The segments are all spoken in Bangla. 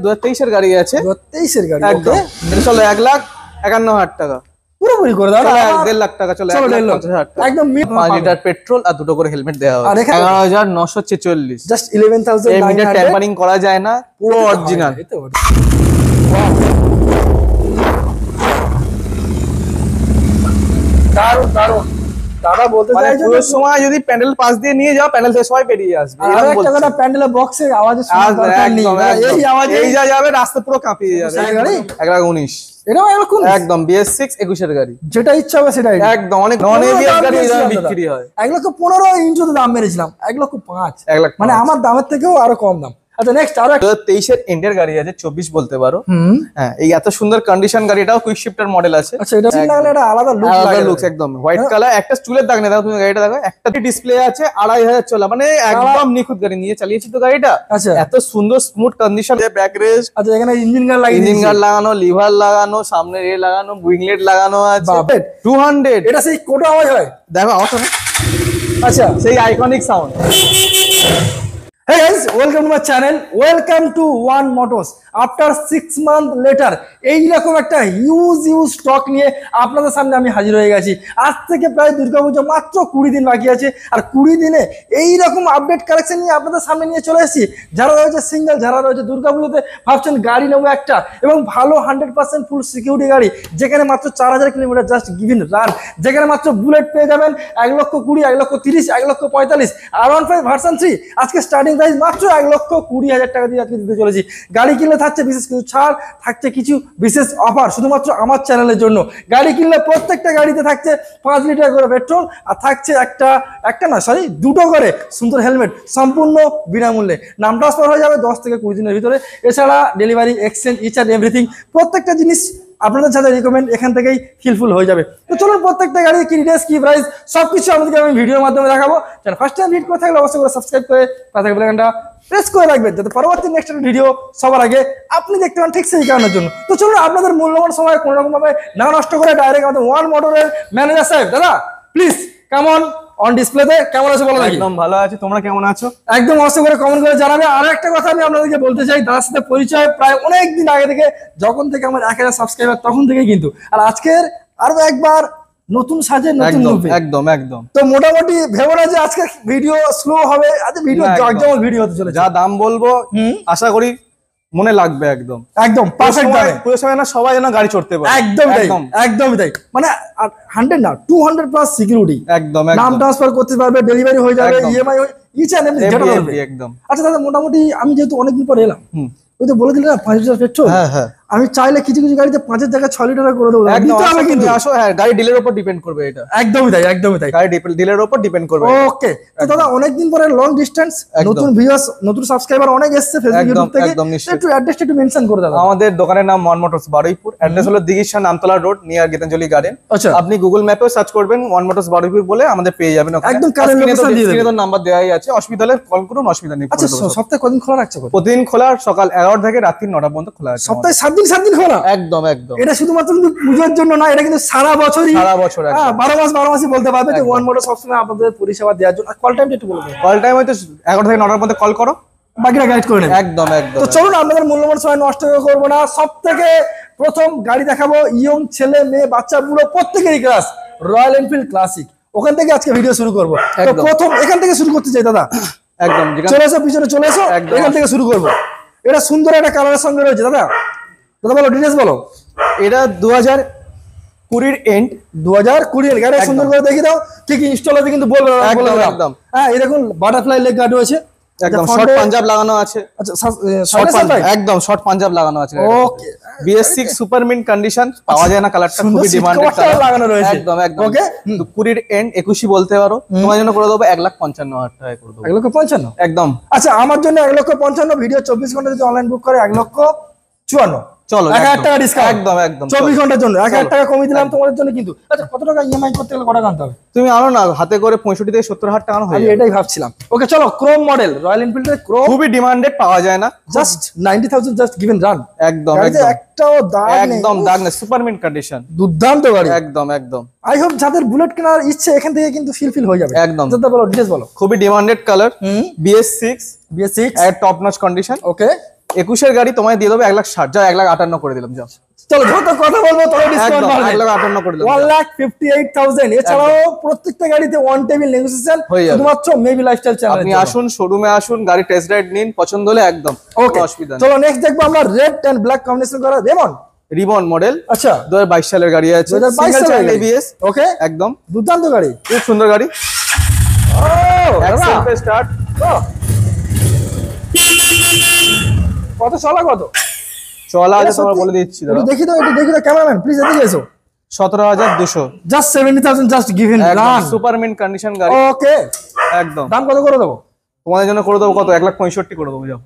2023 এর গাড়ি আছে, 2023 এর গাড়ি। একদম চলো 1,51,000 টাকা পুরোপুরি করে দাও, 1.5 লাখ টাকা চলে, 1,50,000 টাকা একদম 5 লিটার পেট্রোল আর দুটো করে হেলমেট দেওয়া হবে। 11,946 জাস্ট 11,900। এই মিটার ট্যাম্পারিং করা যায় না, পুরো অরিজিনাল। দারুণ দারুণ। দাদা বলতে চাই যে পুরো সময় যদি প্যান্ডেল পাশ দিয়ে নিয়ে যাও, প্যান্ডেল থেকে সবাই বেরিয়ে আসবে। আর একটা কথা, প্যান্ডেলের বক্সে আওয়াজে শোনার দরকার নেই, এই আওয়াজে এই যা যাবে রাস্তা পুরো কাঁপিয়ে যাবে। 1,19,000 এটাও এরকম একদম BS6 21 এর গাড়ি, যেটা ইচ্ছা হবে সেটাই একদম। অনেক নন এবিএস গাড়ি এই দামে বিক্রি হয়। 1,15,000 ইঞ্চি দাম মেরেছিলাম, 1,05,000 1,05,000 মানে আমার দামের থেকেও আরো কম দাম। আচ্ছা নেক্সট আরো 2023 এর এন্ডের গাড়ি আছে, 24 বলতে পারো। হ্যাঁ, এই এত সুন্দর কন্ডিশন গাড়িটাও কুইক শিফটার মডেল আছে। আচ্ছা এটা লাগলে এটা আলাদা লুক লাগে, লুক একদম হোয়াইট কালার। একটা চুলের দাগ নেই, দেখো তুমি গাড়িটা দেখো, একটা ডিসপ্লে আছে 2,500 চলা, মানে একদম নিখুঁত গাড়ি। নিয়ে চালিয়েছি তো গাড়িটা, আচ্ছা এত সুন্দর স্মুথ কন্ডিশন, ব্যাক রেস্ট। আচ্ছা এখানে ইঞ্জিন গার্ড লাগিয়ে ইঞ্জিন গার্ড লাগানো, লিভার লাগানো, সামনে রে লাগানো, উইংলেট লাগানো আছে। 200 এটা সেই কোটা আওয়াজ হয়, দেখো আওয়াজ শোনো। আচ্ছা সেই iconic sound. Hey guys, welcome to my channel. Welcome to One Motors. After 6 months later, এইরকম একটা হিউজ স্টক নিয়ে আপনাদের সামনে আমি হাজির হয়ে গেছি। আজ থেকে প্রায় দুর্গাপূজা মাত্র 20 দিন বাকি আছে, আর 20 দিনে এইরকম আপডেট কালেকশন নিয়ে আপনাদের সামনে নিয়ে চলে এসেছি। যারা রয়েছে সিঙ্গেল, যারা রয়েছে দুর্গাপুজোতে ভাবছেন গাড়ি নেবো একটা, এবং ভালো 100% ফুল সিকিউরিটি গাড়ি, যেখানে মাত্র 4,000 কিলোমিটার জাস্ট গিভিন রান, যেখানে মাত্র বুলেট পেয়ে যাবেন 1,20,000, 1,30,000, 1,45,000, R15 ভার্সন 3 আজকে স্টার্টিং প্রাইস মাত্র 1,20,000 টাকা দিয়ে আজকে দিতে চলেছি। গাড়ি কিনলে থাকছে বিশেষ কিছু ছাড়, থাকছে কিছু বিশেষ অফার শুধুমাত্র আমার চ্যানেলের জন্য। গাড়ি কিনলে প্রত্যেকটা গাড়িতে থাকছে 5 লিটার করে পেট্রোল, আর থাকছে দুটো করে সুন্দর হেলমেট, সম্পূর্ণ বিনামূল্যে। নাম ট্রান্সফার হয়ে যাবে 10 থেকে 20 দিনের ভিতরে। এছাড়া delivery, exchange, each and everything, প্রত্যেকটা জিনিস আপনাদের সাথে রিকমেন্ড এখান থেকেই ফিলফুল হয়ে যাবে। তো চলুন প্রত্যেকটা গাড়ি কি ডিটেইলস, কি প্রাইস, সবকিছু আপনাদেরকে আমি ভিডিওর মাধ্যমে দেখাবো। চ্যানেল ফার্স্ট টাইম ভিজিট করে থাকলে অবশ্যই করে সাবস্ক্রাইব করে পাশে বেল আইকনটা প্রেস করে রাখবেন, যাতে পরবর্তী নেক্সট ভিডিও সবার আগে আপনি দেখতে পান, ঠিক সেই কারণের জন্য। তো চলুন আপনাদের মূল্যবান সময় কোনো রকম ভাবে না নষ্ট করে ডাইরেক্ট আমাদের ওয়ান মোটরের ম্যানেজার সাহেব, দাদা প্লিজ কেমন অন ডিসপ্লেতে কেমন আছে বলো। একদম ভালো আছে, তোমরা কেমন আছো? একদম অবশ্যই করে কমেন্ট করে জানাবে। আর একটা কথা আমি আপনাদেরকে বলতে চাই, দাদার সাথে পরিচয় প্রায় অনেক দিন আগে থেকে, যখন থেকে আমার 1,000 সাবস্ক্রাইবার তখন থেকে কিন্তু। আর আজকের আরো একবার নতুন সাজে নতুন রূপে, একদম একদম। তো মোটামুটি ভেবো না যে আজকে ভিডিও স্লো হবে, আজকে ভিডিও জমজমাট ভিডিও হতে চলেছে। যা দাম বলবো আশা করি মনে লাগবে, একদম একদম পারফেক্ট দামে। পুরো সময় না সবাই যেন গাড়ি চড়তে পারে, একদম একদমই তাই। মানে 100 না 200 প্লাস সিকিউরিটি, একদম নাম ট্রান্সফার করতে পারবে, ডেলিভারি হয়ে যাবে, ইএমআই ইচ এন্ড এভরিথিং একদম। আচ্ছা দাদা, মোটামুটি আমি যেহেতু অনেকদিন পর এলাম, ওই তো বলে দিলে না 5 লিটার পেট্রোল, আমি চাইলে কিছু কিছু গাড়িতে 5-এর জায়গায় 6 লিটার করে দেবো, দিতে হবে কিন্তু। আসো, হ্যাঁ গাড়ি ডিলের উপর ডিপেন্ড করবে এটা। একদমই তাই, একদমই তাই, গাড়ি ডিলের উপর ডিপেন্ড করবে। ওকে। তো দাদা অনেকদিন পরে লং ডিসটেন্স, নতুন ভিউয়ার্স, নতুন সাবস্ক্রাইবার অনেক এসেছে ফেসবুক ইউটিউব থেকে, একটু অ্যাড্রেস একটু মেনশন করে দাও। আমাদের দোকানের নাম ওয়ান মোটরস বারুইপুর, অ্যাড্রেস হলো দিঘির নামতলা রোড নিয়ার গীতাঞ্জলি গার্ডেন। আচ্ছা, আপনি গুগল ম্যাপেও সার্চ করবেন ওয়ান মোটরস বারুইপুর বলে আমাদের পেয়ে যাবেন। একদম কারেন্ট লোকেশন দিয়ে দেবেন, নাম্বার দেওয়াই আছে, অসুবিধা হলে কল করুন, অসুবিধা নেই। আচ্ছা সপ্তাহে কদিন খোলা রাখছো? প্রতিদিন খোলা, সকাল 11 থেকে রাত্রি 9টা পর্যন্ত খোলা আছে। সপ্তাহে 7 দিন খোলা? একদম একদম। এটা শুধুমাত্র কিন্তু পুজোর জন্য না, এটা কিন্তু সারা বছরই, সারা বছর, 12 মাসই বলতে পারবে যে ওয়ান মোটর সবসময় আপনাদের পরিষেবা দেওয়ার জন্য। কল টাইমটা একটু বলবেন। কল টাইম হয়তো 11 থেকে 9টার মধ্যে কল করো, বাকিটা গাইড করে নেবে। একদম একদম। তো চলুন আপনাদের মূল্যবান সময় নষ্ট করবো না, সব থেকে প্রথম গাড়ি দেখাবো ইয়ং ছেলে মেয়ে বাচ্চা বুড়ো প্রত্যেকেরই ক্লাস, রয়্যাল এনফিল্ড ক্লাসিক। ওখান থেকে আজকে ভিডিও শুরু করবো। তো প্রথম এখান থেকে শুরু করতে চাই দাদা, একদম চলে এসো, পিছনে চলে এসো, এখান থেকে শুরু করবো। এটা সুন্দর একটা কালারের সঙ্গে রয়েছে দাদা, দাদা বলো ডিটেইলস বলো। এটা 2020 এন্ড, 2020 গাড়ি সুন্দর করে দেখিয়ে দাও, কি কি ইনস্টল আছে কিন্তু বলবো একদম। হ্যাঁ এই দেখুন বাটারফ্লাই লেগ গার্ড রয়েছে, একদম শর্ট পাঞ্জাব লাগানো আছে। আচ্ছা একদম শর্ট পাঞ্জাব লাগানো আছে। ওকে, BS6 সুপার মিন্ট কন্ডিশন, পাওয়া যায় না কালারটা, খুবই ডিমান্ডেড কালার লাগানো রয়েছে। একদম একদম। ওকে 20 এন্ড 21 বলতে পারো, তোমার জন্য করে দেবো 1,55,000 টাকা করে দেবো। 1,55,000 একদম। আচ্ছা আমার জন্য 1,55,000, ভিডিও 24 ঘন্টা যদি অনলাইন বুক করে 1,54,000। চলো 1,000 টাকা ডিসকাউন্ট, একদম একদম 24 ঘন্টার জন্য 1,000 টাকা কমিয়ে দিলাম তোমাদের জন্য কিন্তু। আচ্ছা কত টাকা ইএমআই করতে গেলে কত টাকা আনতে হবে? তুমি আনো না, হাতে করে 65 থেকে 70,000 টাকা আমি এটাই ভাবছিলাম। ওকে চলো, ক্রোম মডেল, রয়্যাল এনফিল্ডের ক্রোম, খুবই ডিমান্ডেড, পাওয়া যায় না, জাস্ট 90,000 জাস্ট গিভেন রান। একদম একদম, একটাও দাগ নেই, একদম দাগ নেই, সুপার মিন্ট কন্ডিশন, দুর্দান্ত গাড়ি, একদম একদম। আই হোপ যাদের বুলেট কেনার ইচ্ছে এখান থেকে কিন্তু ফিল হয়ে যাবে। একদম। দাদা বলো ডিটেইলস বলো। খুবই ডিমান্ডেড কালার, BS6 BS6 এর টপ নচ কন্ডিশন। ওকে, 21-এর গাড়ি তোমায় দিয়ে দেবো 1,60,000, যা 1,58,000 করে দিলাম, যাও। চলো যত কথা বলবো তত ডিসকাউন্ট একদম পাবে। 1,58,000 করে দিলাম, 1,58,000। এছাড়াও প্রত্যেকটা গাড়িতে ওয়ান টেবিল নেগোসিয়েশন হয়ে যাবে। শুধুমাত্র মেবি লাইফস্টাইল চ্যানেলে। আপনি আসুন, শোরুমে আসুন, গাড়ি টেস্ট রাইড নিন, পছন্দ হলে একদম ওকে অসুবিধা নেই। চলো নেক্সট দেখবো আমরা রেড এন্ড ব্ল্যাক কম্বিনেশন করা রেমন। রিবন মডেল, আচ্ছা 2022 সালের গাড়ি আছে, 2022 সিঙ্গেল সালের চ্যানেল গাড়ি। ABS, ওকে একদম দুর্দান্ত গাড়ি। খুব সুন্দর গাড়ি। ও অ্যাক্সেল স্টার্ট, কত চলা কত চলা আছে এটা তোমার সত্যি? বলে দিচ্ছি, দাদা একটু দেখি তো ক্যামেরাম্যান প্লিজ এদিকে এসো। 17,200, just 70,000 just given run. Super mint condition গাড়ি, ওকে একদম। দাম কত করে দেবো? তোমাদের জন্য করে দেবো কত, 1,65,000 করে দেবো, যাও।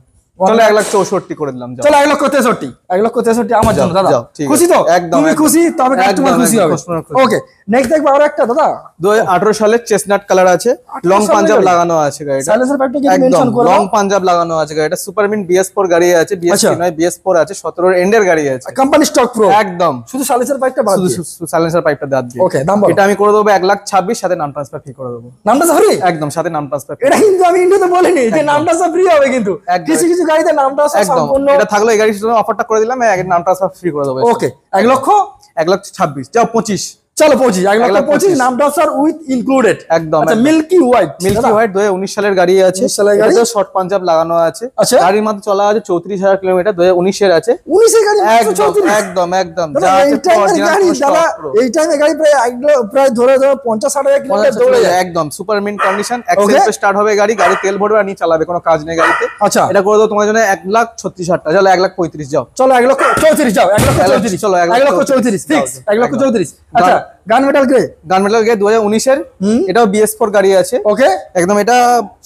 চলো 1,64,000 করে দিলাম, যাও। চলো 1,63,000, 1,63,000 আমার জন্য দাদা। যাও, ঠিক আছে। খুশি তো? একদম, তুমি একদম। খুশি তবে কাস্টমার একদম, খুশি একদম, হবে। customer খুশি। ওকে নেক্সট দেখবো আরো একটা দাদা 2018 সালের চেস্টনাট কালার আছে, 18 লং সালের পাঞ্জাব গাড়ি? লাগানো আছে গাড়িটা, সাইলেন্সার পাইপটা কি একদম মেনশন করে লং দাও? পাঞ্জাব লাগানো আছে গাড়িটা, সুপার মিন্ট BS4 গাড়ি আছে, BS3 আচ্ছা। নয় BS4 আছে, 17 এন্ডের গাড়ি আছে, কোম্পানি স্টক প্রো একদম। শুধু সাইলেন্সার পাইপটা বাদ দিয়ে। শুধু সাইলেন্সার পাইপটা দাঁত দিয়ে। ওকে দাম বলো। এটা আমি করে দেবো 1,26,000, সাথে নাম ট্রান্সফার ফি করে দেবো, নামটা সরি একদম সাথে নাম ট্রান্সফার। এটা কিন্তু আমি ইন্ডিয়াতে বলিনি যে একদম। নামটা সব ফ্রি হবে, কিন্তু একদম। কিছু কিছু গাড়িতে নামটা সব একদম সম্পূর্ণ। এটা থাকলো এই গাড়ির জন্য অফারটা করে দিলাম, নাম ট্রান্সফার ফ্রি করে দেবো। ওকে 1,26,000 যাও 25, চলো 25 1,25,000 নামটা স্যার উইথ ইনক্লুডেড। একদম, আচ্ছা একদম। মিল্কি হোয়াইট মিল্কি হোয়াইট 2019 সালের গাড়ি আছে, 19 সালের গাড়ি। শর্ট পাঞ্জাব লাগানো আছে, আচ্ছা। গাড়ির মাত্র চলা আছে 34,000 কিলোমিটার, 2019 এর আছে, 19 এর গাড়ি একদম 34। একদম একদম দাদা, যা আছে এই টাইমের original গাড়ি কোনো দাদা, stock পুরো। এই টাইমের গাড়ি প্রায় ধরে 50-60 কিলোমিটার দৌড়ে যায়। একদম সুপার মিন্ট কন্ডিশন, এক্সেল স্টার্ট হবে গাড়ি, গাড়ি তেল ভরবে আর নিয়ে চালাবে, কোনো কাজ নেই গাড়িতে। আচ্ছা এটা করে দেবো তোমার জন্য 1,36,000 চলো 1,35,000 যাও। চলো 1,34,000 যাও, 1,34,000 চলো, 1,34,000 ফিক্স, যাও, 1,34,000। আচ্ছা গান মেটাল গ্রে গান মেটাল গিয়ে 2019 এর, এটাও BS4 গাড়ি আছে, ওকে একদম। এটা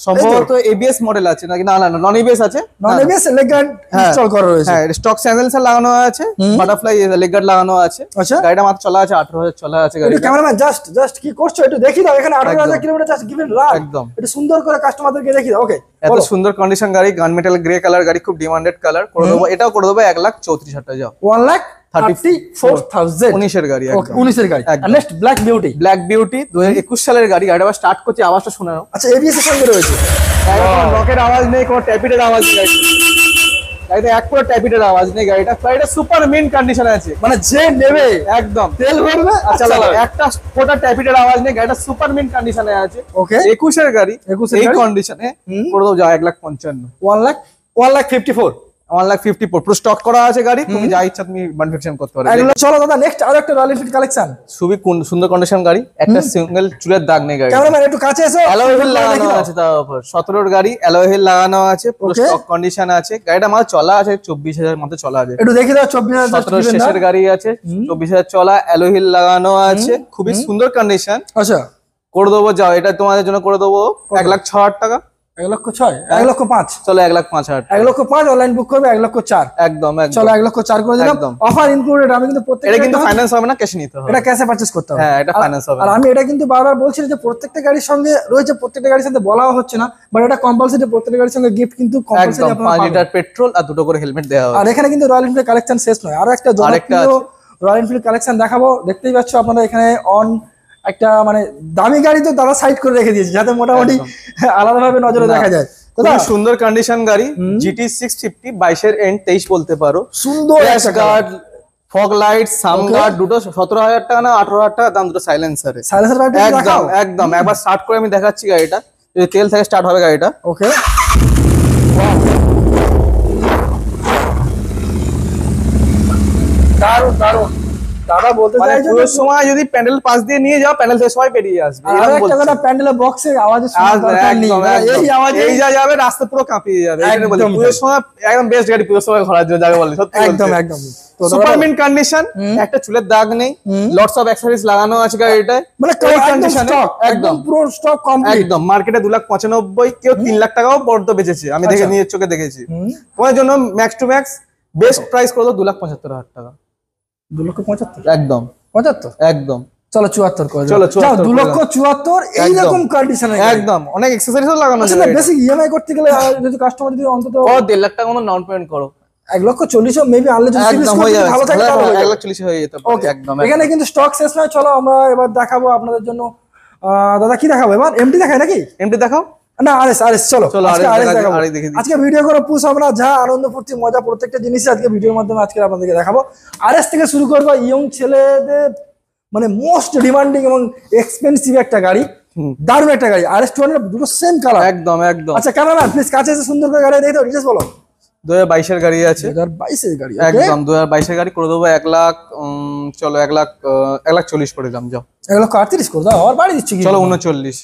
সম্ভবত ABS মডেল আছে নাকি, না না নন ABS আছে, নন এবিএস লেগ গার্ড হ্যাঁ। ইনস্টল করা রয়েছে। হ্যাঁ স্টক সাইলেন্সার লাগানো আছে, বাটারফ্লাই লেগ গার্ড লাগানো আছে, আচ্ছা গাড়িটা মাত্র চলা আছে 18,000 চলা আছে একটু গাড়িটা, ক্যামেরাম্যান জাস্ট কি করছো একটু দেখি দাও, এখানে 18,000 কিলোমিটার জাস্ট গিভেন রান। একদম। একটু সুন্দর করে কাস্টমারদেরকে দেখি দাও। ওকে এত সুন্দর কন্ডিশন গাড়ি, গান মেটাল গ্রে কালার গাড়ি, খুব ডিমান্ডেড কালার, করে দেবো এটাও করে দেবো 1,34,000 যাও। 1,34,000 19 এর গাড়ি, ওকে 19 এর গাড়ি। একদম। Next black beauty. Black beauty 2021 সালের গাড়ি, গাড়িটা আবার স্টার্ট করছি, আওয়াজটা শুনে নাও, আচ্ছা এবিএস এর সঙ্গে রয়েছে। রকের আওয়াজ নেই, কোনো ট্যাপিটের আওয়াজ নেই গাড়িতে, এক পুরো ট্যাপিটের আওয়াজ নেই গাড়িটা, গাড়িটা সুপার মিন্ট কন্ডিশন আছে, মানে যে নেবে একদম তেল ভরবে আর চালাবে, চালাবে। একটা ফোটা ট্যাপিটের আওয়াজ নেই, গাড়িটা সুপার মিন্ট কন্ডিশনে আছে। ওকে 21 এর গাড়ি, 21 এর এই গাড়ি? কন্ডিশনে করে দেবো যাও 1,55,000, 1,54,000 1,54,000 পুরো স্টক করা আছে গাড়ি, তুমি যা ইচ্ছা তুমি ম্যানুফ্যাকচার করতে পারবে। এগুলো চলো দাদা নেক্সট আরো একটা রয়্যাল এনফিল্ড কালেকশন। খুবই সুন্দর কন্ডিশন গাড়ি, একটা সিঙ্গেল চুলের দাগ নেই গাড়ি, ক্যামেরাম্যান একটু কাছে এসো। অ্যালয় হুইল লাগানো আছে, তার উপর 17 এর গাড়ি, অ্যালয় হুইল লাগানো আছে, পুরো Okay. স্টক কন্ডিশন আছে, গাড়িটা মাত্র চলা আছে 24,000 মতো চলা আছে, একটু দেখি দাও 24,000 জাস্ট 17 গিভেন শেষের গাড়ি আছে, 24,000 চলা, অ্যালয় হুইল লাগানো আছে, খুবই সুন্দর কন্ডিশন, আচ্ছা করে দেবো যাও, এটা তোমাদের জন্য করে দেবো 1,06,000 টাকা, 1,06,000 1,05,000 চলো 1,05,000 1,05,000 অনলাইন বুক করবে 1,04,000 একদম একদম। চলো 1,04,000 করে দিলাম, একদম। Offer included. আমি কিন্তু এটা কিন্তু প্রত্যেকটা ফাইন্যান্স হবে না, ক্যাশ নিতে হবে, এটা ক্যাশে পারচেজ করতে হবে। হ্যাঁ এটা ফাইন্যান্স হবে আর আমি এটা কিন্তু বারবার বলছি যে প্রত্যেকটা গাড়ির সঙ্গে রয়েছে, প্রত্যেকটা গাড়ির সাথে বলাও হচ্ছে না, বাট এটা কম্পালসরি, প্রত্যেকটা গাড়ির সঙ্গে গিফট কিন্তু কম্পালসরি একদম। আপনারা 5 পাবেন। লিটার পেট্রোল আর 2টো করে হেলমেট দেওয়া হবে। আর এখানে কিন্তু রয়্যাল এনফিল্ড কালেকশন শেষ নয়, আরো একটা আরেকটা জনপ্রিয় রয়্যাল এনফিল্ড কালেকশন দেখাবো। দেখতেই পাচ্ছ আপনারা এখানে একটা মানে দামি গাড়ি তো দাদা সাইড করে রেখে দিয়েছে, যাতে মোটামুটি আলাদাভাবে নজরে না। দেখা যায়। খুবই সুন্দর কন্ডিশন গাড়ি, GT 650 22 এন্ড 23 বলতে পারো, সুন্দর ক্র্যাশ একটা গার্ড, ফগ লাইট, সাম গার্ড, দুটো 17,000 টাকা না 18,000 টাকা দাম, দুটো সাইলেন্সারে, সাইলেন্সার পাইপটা একদম দেখাও। একদম। একবার স্টার্ট করে আমি দেখাচ্ছি গাড়িটা, যদি তেল থেকে স্টার্ট হবে গাড়িটা, ওকে দারুণ দারুণ। দাদা বলতে মানে চাইছো পুরো সময় যদি প্যান্ডেল পাশ দিয়ে নিয়ে যাও, প্যান্ডেল থেকে সবাই বেরিয়ে আসবে, আর এরকম একটা বলছি। কথা, প্যান্ডেলের বক্সে আওয়াজে শোনার আসবে, দরকার নেই, একদম, একদম। এই আওয়াজে এই যা যাবে রাস্তা পুরো কাঁপিয়ে যাবে, এই জন্য বলি, একদম পুরো সময় একদম বেস্ট গাড়ি, পুরো সময় ঘোরার জন্য যাবে বলে, সত্যি একদম একদম। তো সুপার মিন্ট কন্ডিশন, একটা চুলের দাগ নেই, লটস অফ অ্যাক্সেসরিজ লাগানো আছে গাড়িটায়, মানে কন্ডিশনে একদম পুরো স্টক কমপ্লিট। একদম। মার্কেটে 2,95,000, কেউ 3 লাখ টাকাও বর্দ বেচেছে, আমি দেখে নিজের চোখে দেখেছি। তোমার জন্য max to max best price করে দাও 2,75,000 টাকা, 2,75,000 একদম 75। একদম। চলো 74 করে চলো, দাও। যাও 74 2,74,000 এইরকম কন্ডিশনে একদম। অনেক অ্যাক্সেসরিজও লাগানো আছে, বেশি ইএমআই করতে গেলে যদি কাস্টমার যদি অন্তত ও 1.5 লাখ টাকা মতো ডাউন পেমেন্ট করো, 1,40,000 মেবি আনলে যদি সিরিজ একদম হয়ে যাবে, ভালো থাকে তাহলে হয়ে যাবে। 1,40,000 হয়ে যেতে পারে, ওকে একদম। এখানে কিন্তু স্টক শেষ নয়, চলো আমরা এবার দেখাবো আপনাদের জন্য। দাদা কি দেখাবো এবার? এমটি দেখাই নাকি? এমটি দেখাও। না আরএস চলো চলো আজকে RS আরএস দেখাবো, দেখাবো। RS দেখে দিই। আজকে ভিডিও করে পুশ হবে না, যা আনন্দ ফুর্তি মজা প্রত্যেকটা জিনিস আজকে ভিডিওর মাধ্যমে আজকে আপনাদেরকে দেখাবো। আরএস থেকে শুরু করবো, ইয়ং ছেলেদের মানে মোস্ট ডিমান্ডিং এবং এক্সপেন্সিভ একটা গাড়ি, দারুণ একটা গাড়ি। আরএস 200 দুটো সেম কালার। একদম একদম। আচ্ছা ক্যামেরাম্যান প্লিজ কাছে এসে সুন্দর করে গাড়ি দেখে দাও, ডিটেইলস বলো। 2022 এর গাড়ি আছে, 2022 এর গাড়ি। একদম 2022 এর গাড়ি করে দেবো 1 লাখ। চলো 1,40,000 করে দাম, যাও 1,38,000 করে দাও, আর বাড়ি দিচ্ছি কি? চলো 39।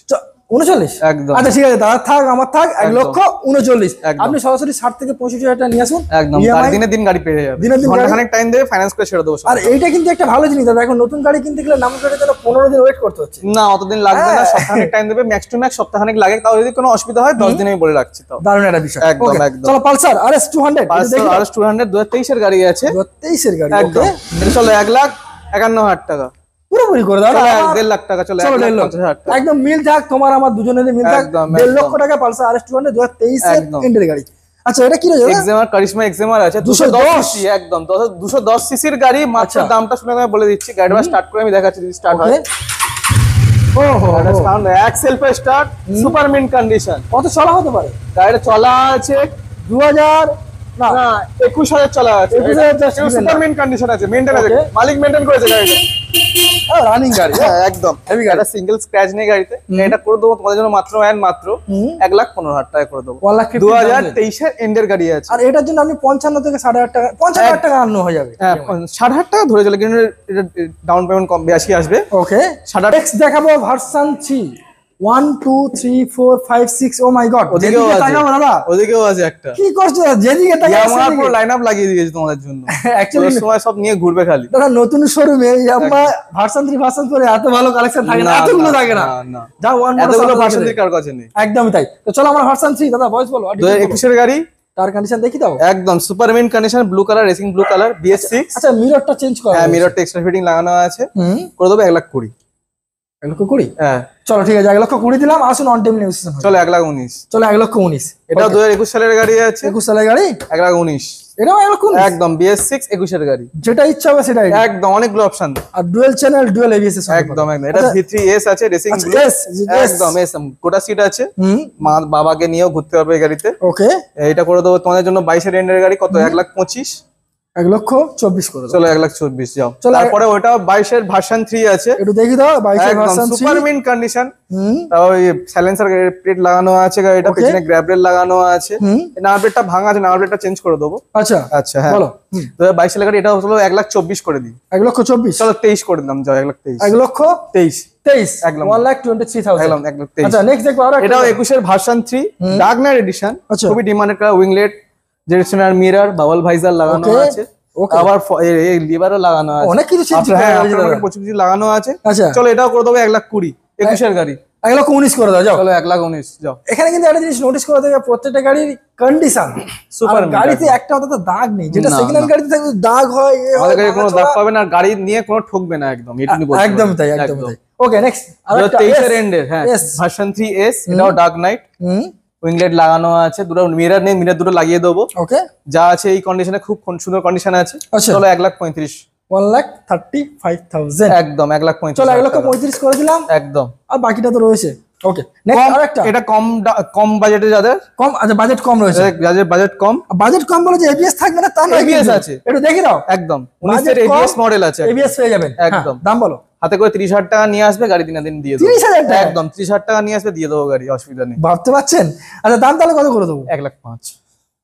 39? একদম। আচ্ছা ঠিক আছে দাদা, থাক আমার থাক, একদম। 1,39,000। একদম। আপনি সরাসরি 60 থেকে 65,000 টাকা নিয়ে আসুন, একদম, EMI দিনে দিন গাড়ি পেয়ে যাবে, দিনের দিন গাড়ি। ঘন্টাখানেক টাইম দেবে, ফাইন্যান্স করে ছেড়ে দেবো সব। আর এইটা কিন্তু একটা ভালো জিনিস দাদা, এখন নতুন গাড়ি কিনতে গেলে নাম প্লেটের জন্য 15 দিন ওয়েট করতে হচ্ছে। না অতদিন লাগবে না, হ্যাঁ। সপ্তাহখানেক টাইম দেবে, ম্যাক্স টু ম্যাক্স সপ্তাহখানেক লাগে, তাও যদি কোনো অসুবিধা হয় 10 দিন আমি বলে রাখছি। তাও দারুণ একটা বিষয়। একদম, Okay, একদম। চলো পালসার আরএস 200 দেখি। RS 200 2023 এর গাড়ি আছে, 2023 এর গাড়ি। একদম। ওকে এটা চলো 1,51,000 টাকা, পুরোপুরি করে দাও। চলো 1.5 লাখ টাকা, চলো 1,50,000 টাকা। একদম মিল থাক, তোমার আমার দুজনেরই মিল থাক। একদম, 1.5 লক্ষ একদম। টাকা পালসার আরএস 200 2023 এর একদম। এন্ডের গাড়ি। আচ্ছা এটা কি রয়েছে? এক্সেমার কারিশমা এক্সেমার আছে 210 210 একদম 210 সিসির গাড়ি মাত্র। আচ্ছা। দামটা শুনে আমি বলে দিচ্ছি, গাড়িটা স্টার্ট করে আমি দেখাচ্ছি যদি স্টার্ট হয়। ওহো গাড়িটা সাউন্ড এক সেলফে স্টার্ট, সুপার মিন্ট কন্ডিশন। কত চলা হতে পারে? গাড়িটা চলা আছে 2000 না না 21,000 চলা আছে, 21,000 just super maintain। Mint condition আছে, মেইনটেইন আছে, Okay. মালিক মেইনটেইন করেছে গাড়িটা। রানিং গাড়ি। হ্যাঁ একদম, Heavy গাড়ি। এটা সিঙ্গেল স্ক্র্যাচ নেই গাড়িতে। এটা করে দেবো তোমাদের জন্য মাত্র 1,15,000 টাকা করে দেবো। 1,50,000 2023 এর এন্ডের গাড়ি আছে। আর এটার জন্য আপনি 55 থেকে 60,000 টাকা 50,000 টাকা আনো হয়ে যাবে। হ্যাঁ 60,000 টাকা ধরে চলে, কিন্তু এটা ডাউন পেমেন্ট কম বেশি আসবে। ওকে 60,000 নেক্সট দেখাবো ভার্সন 3 1 2 3 4 5 6 ও মাই গড। ওদিকেও যেদিকে আছে, তাকাবো দাদা ওদিকেও আছে একটা। কি করছো যেদিকে তাকাবো ইয়ামাহা পুরো লাইনআপ লাগিয়ে দিয়েছে তোমাদের জন্য, অ্যাকচুয়ালি পুরো সময় সব নিয়ে ঘুরবে খালি। দাদা নতুন শোরুমে ইয়ামাহা ভার্সন 3 ভার্সন 4 এত ভালো কালেকশন থাকে না, এতগুলো থাকে না। যা ওয়ান এতগুলো ভার্সন কার কাছে নেই। একদমই তাই। তো চলো আমরা ভার্সন 3 দাদা ভয়েস বলো। 2021 এর গাড়ি, তার কন্ডিশন দেখি দাও। একদম super mint condition, blue colour, racing blue colour, BS6। আচ্ছা মিররটা চেঞ্জ করা। হ্যাঁ মিররটা এক্সট্রা ফিটিং লাগানো আছে, হুম করে দেবো 1,20,000। 1,20,000। হ্যাঁ চলো ঠিক আছে 1,20,000 দিলাম। আসুন অন টাইম নেগোসিয়েশন চলো 1,19,000। চলো 1,19,000। এটা 2021 সালের গাড়ি আছে, 21 সালের গাড়ি, 1,19,000। এটাও 1,19,000। একদম BS6 21 এর গাড়ি, যেটা ইচ্ছা হবে সেটাই। একদম অনেকগুলো অপশন। আর ডুয়াল চ্যানেল ডুয়াল এবিএস এর সঙ্গে। একদম একদম। এটা V3S আছে, রেসিং আচ্ছা, ব্লু, yes, yes। একদম গোটা সিট আছে, হুম মা বাবাকে নিয়েও ঘুরতে পারবে এই গাড়িতে। ওকে এটা করে দেবো তোমাদের জন্য 22 এর এন্ডের গাড়ি, কত 1,25,000। 1,24,000 করে দাও। চলো 1,24,000 যাও। চলো, তারপরে ওটা 22 এর ভার্সন 3 আছে, একটু দেখি দাও 22 এর একদম ভার্সন সুপার 3। Mint condition. হুম ওই সাইলেন্সার প্লেট লাগানো আছে গাড়িটা, Okay. পেছনে গ্র্যাব রেল লাগানো আছে। হুম নাম্বার প্লেটটা ভাঙা আছে, নাম্বার প্লেটটা চেঞ্জ করে দেবো। আচ্ছা আচ্ছা হ্যাঁ বলো। 2022 সালের গাড়ি, এটা হলো 1,24,000 করে দিই। 1,24,000। চলো 23 করে দিলাম, যাও 1,23,000। 1,23,000 একদম। 1,23,000। একদম 1,23,000। আচ্ছা নেক্সট দেখো আরো একটা। এটাও 21 এর ভার্সন 3 ডার্ক নাইট এডিশন, আচ্ছা। খুবই ডিমান্ডেড করা। উইংলেট, জেরেশনার মিরর, বাবল ভাইজার লাগানো Okay, আছে, okay। আবার এই লিভারও লাগানো আছে, অনেক কিছু চেঞ্জ হ্যাঁ করা হয়েছে দাদা। প্রচুর কিছু লাগানো আছে। আচ্ছা চলো এটাও করে দেবো 1,20,000। 21 এর গাড়ি, 1,19,000 করে দাও যাও। চলো 1,19,000 যাও। এখানে কিন্তু একটা জিনিস নোটিস করা যাবে, প্রত্যেকটা গাড়ির কন্ডিশন Super mint, গাড়িতে একটা অন্তত দাগ নেই, যেটা না, সেকেন্ড হ্যান্ড না। গাড়িতে থাকে দাগ হয়, এ হয়, আমাদের গাড়ি কোনো দাগ ভাঙাচোরা। পাবে না, গাড়ি নিয়ে কোনো ঠকবে না, একদম এটুকু বলতে পারি। একদম তাই একদম তাই। ওকে নেক্সট আরেকটা 23 এর এন্ডের, হ্যাঁ Yes। ভার্সন 3S, এটাও ডার্ক নাইট, হুম উইংলেট লাগানো আছে, দুটো মিরর নেই, মিরর দুটো লাগিয়ে দেবো। ওকে যা আছে এই কন্ডিশনে, খুব সুন্দর কন্ডিশন আছে। আচ্ছা। চলো 1,35,000। 1,35,000। একদম 1,35,000। চলো 1,35,000 করে দিলাম, একদম আর বাকিটা তো রয়েছে। ওকে নেক্সট আরেকটা এটা কম বাজেটে যাদের, কম। আচ্ছা বাজেট কম রয়েছে। যাদের বাজেট কম, বাজেট কম বলে যে এবিএস থাকবে না তা নয়, ABS কিন্তু। আছে। একটু দেখি দাও। একদম 19 এর Budget কম, ABS মডেল আছে, এবিএস পেয়ে যাবেন। একদম। হ্যাঁ, দাম বলো। হাতে করে 30,000 টাকা নিয়ে আসবে, গাড়ি দিন দিয়ে দেবো। 30,000 টাকা? একদম 30,000 টাকা নিয়ে আসবে, দিয়ে দেবো গাড়ি, অসুবিধা নেই। ভাবতে পারছেন? আচ্ছা দাম তাহলে কত করে দেবো? 1,05,000।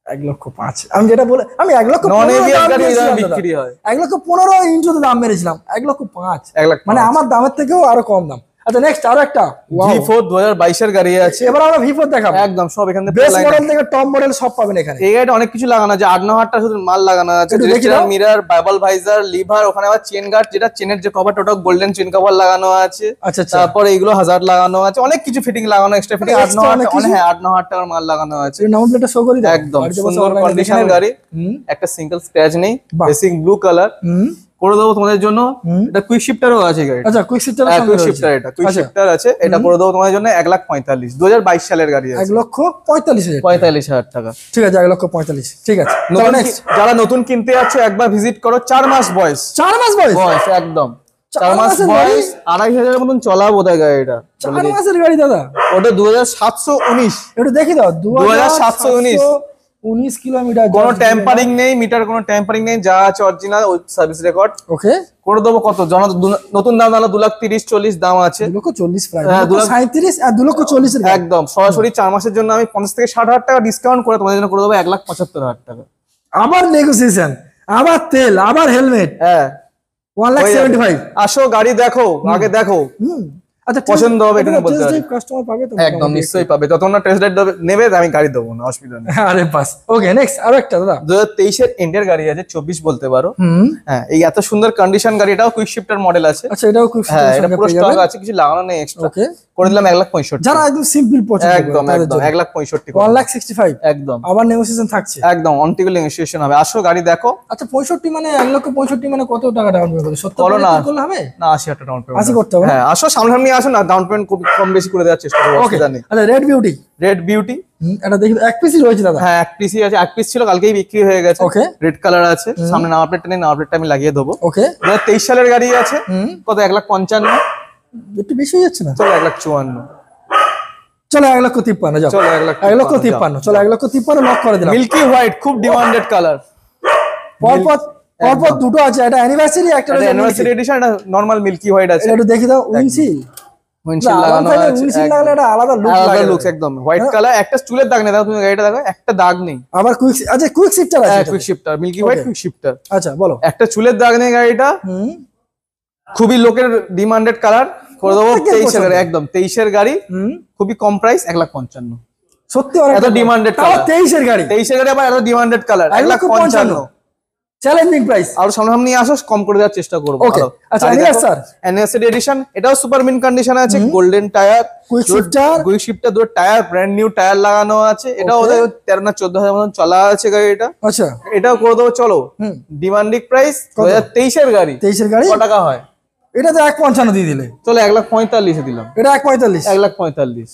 1,05,000 আমি যেটা বলে, আমি 1,15,000 নন ABS দাম গাড়ি দিয়েছিলাম দাদা। বিক্রি হয় 1,15,000 ইঞ্চুতে দাম মেরেছিলাম, 1,05,000 1,05,000। মানে আমার দামের থেকেও আরো কম দাম। আচ্ছা নেক্সট আরো একটা V4 2022 এর গাড়ি আছে, এবার আমরা V4 দেখাবো। একদম সব এখান থেকে বেস line মডেল up। থেকে টপ মডেল সব পাবেন এখানে। এই গাড়িটা অনেক কিছু লাগানো আছে, 8-9,000 শুধু মাল লাগানো আছে, একটু দেখি দাও। মিরর, বাবল ভাইজার, লিভার, ওখানে আবার চেন গার্ড, যেটা চেনের যে কভার, ওটা গোল্ডেন চেন কভার লাগানো আছে। আচ্ছা আচ্ছা তারপরে এইগুলো হাজার লাগানো আছে, অনেক কিছু ফিটিং লাগানো, এক্সট্রা ফিটিং মানে extra অনেক কিছু? হ্যাঁ 8-9,000 টাকার মাল লাগানো আছে। নাম্বার প্লেটটা শো করি দাও। একদম বাড়িতে বসে সুন্দর online এ দেখে কন্ডিশন নেবে। গাড়ি, হুম একটা সিঙ্গেল স্ক্র্যাচ নেই, বাহ। রেসিং ব্লু কালার হুম করে দেবো তোমাদের জন্য। হুম। এটা কুইক শিফটারও আছে গাড়ি, আচ্ছা কুইক শিফটার কুইক শিফটার, এটা কুইক আচ্ছা শিফটার আছে, এটা করে দেবো তোমাদের জন্য 1,45,000। 2022 সালের গাড়ি আছে, 1,45,000 45,000 টাকা। ঠিক আছে 1,45,000 ঠিক আছে। নতুন নেক্সট যারা নতুন কিনতে যাচ্ছে একবার ভিজিট করো, 4 মাস বয়স, 4 মাস বয়স। বয়স একদম 4 মাস বয়স, 2,500 মতন চলা বোধহয় গাড়িটা। 4 মাসের গাড়ি দাদা, ওটা 2719, একটু দেখি দাও, 2719 কিলোমিটার, কোনো ট্যাম্পারিং নেই, মিটার কোনো ট্যাম্পারিং নেই, যা আছে অরিজিনাল সার্ভিস রেকর্ড। ওকে, করে দেবো কত নতুন দাম দাঁড়ালো 2,30,40 দাম আছে, 2,40,000 প্রাইস, হ্যাঁ, 2,37,000 আর 2,40,000 এর একদম সরাসরি 4 মাসের জন্য আমি 50 থেকে 60,000 টাকা ডিসকাউন্ট করে তোমাদের জন্য করে দেবো 1,75,000 টাকা। আবার নেগোসিয়েশন, আবার তেল, আবার হেলমেট, হ্যাঁ 1,75,000। আসো গাড়ি দেখো, আগে দেখো, আচ্ছা পছন্দ হবে এটা বলতে পারি, কাস্টমার পাবে তো? একদম নিশ্চয়ই পাবে, যত না টেস্ট রাইড নেবে আমি গাড়ি দেবো না, অসুবিধা নেই। আরে বাস, ওকে নেক্সট আরো একটা দাদা, 2023 এর এন্ডের গাড়ি আছে, 24 বলতে পারো। হ্যাঁ, এই এত সুন্দর কন্ডিশন গাড়ি, এটাও কুইক শিফটার মডেল আছে। আচ্ছা, এটাও কুইক হ্যাঁ, এটা পুরো স্টক আছে, কিছু লাগানো নেই এক্সট্রা। ওকে, করে দিলাম 1,65,000, যারা একদম সিম্পল পছন্দ একদম একদম 1,65,000, 1,65,000 একদম আবার নেগোসিয়েশন থাকছে, একদম অনটিকুল নেগোসিয়েশন হবে। আসো গাড়ি দেখো। আচ্ছা 65 মানে 1,65,000 মানে কত টাকা ডাউন পেমেন্ট করতে? 70 বলো না। করলে হবে না, 80,000 টাকা ডাউন পেমেন্ট 80 করতে হবে? হ্যাঁ, আসো সামনাসামনি আসো না, ডাউন পেমেন্ট কম বেশি করে দেওয়ার চেষ্টা করবো, ওকে, অসুবিধা নেই। আচ্ছা রেড বিউটি, রেড বিউটি এটা দেখি এক পিসই রয়েছে দাদা। হ্যাঁ, এক পিসি আছে, এক পিস ছিল কালকেই বিক্রি হয়ে গেছে। ওকে, রেড কালার আছে, সামনে নাম্বার প্লেটটা নেই, নাম্বার প্লেটটা আমি লাগিয়ে দেবো। ওকে, 2023 সালের গাড়ি আছে, কত 1,55,000, একটু বেশি হয়ে যাচ্ছে না? চলো 1,54,000, চলো 1,53,000 যাও, চলো 1,53,000 চলো 1,53,000 লক করে দিলাম। মিল্কি হোয়াইট, খুব ডিমান্ডেড কালার, পরপর দুটো আছে, এটা অ্যানিভার্সারি, একটা অ্যানিভার্সারি এডিশন, এটা নরমাল মিল্কি হোয়াইট আছে। একটু দেখি দাও, উইন্ডশিল্ড লাগানো আছে, উইন্ডশিল্ড লাগালে এটা আলাদা লুক আলাদা লাগে, লুকস, একদম হোয়াইট কালার, একটা চুলের দাগ নেই, দেখো তুমি গাড়িটা দেখো, একটা দাগ নেই। আবার কুইক, আচ্ছা কুইক শিফটার আছে, quick shifter, milky white quick shifter. আচ্ছা বলো, একটা চুলের দাগ নেই গাড়িটা, খুবই লোকের ডিমান্ডেড কালার, করে দেবো 23 এর গাড়ি, একদম 23 এর গাড়ি, খুবই কম প্রাইস, 1,55,000। সত্যি অনেক এত ডিমান্ডেড কালার, 23 এর গাড়ি, 23 এর গাড়ি আবার এত ডিমান্ডেড কালার, 1,55,000 চ্যালেঞ্জিং প্রাইস। আর সামনাসামনি আসো, কম করে দেওয়ার চেষ্টা করবো। ওকে, আচ্ছা অ্যানিভার্সারি এডিশন, এটাও সুপার মিন কন্ডিশন আছে, গোল্ডেন টায়ার, কুইক শিফটার, দুটো টায়ার ব্র্যান্ড নিউ টায়ার লাগানো আছে। এটাও 13 না 14,000 মতন চলা আছে গাড়িটা। আচ্ছা, এটাও করে দেবো, চলো ডিমান্ডিং প্রাইস 2023 এর গাড়ি, 23 এর গাড়ি কত টাকা হয়? এটা তো 1,55,000 দিয়ে দিলে, চলো 1,45,000 এ দিলাম, এটা 1,45,000, 1,45,000।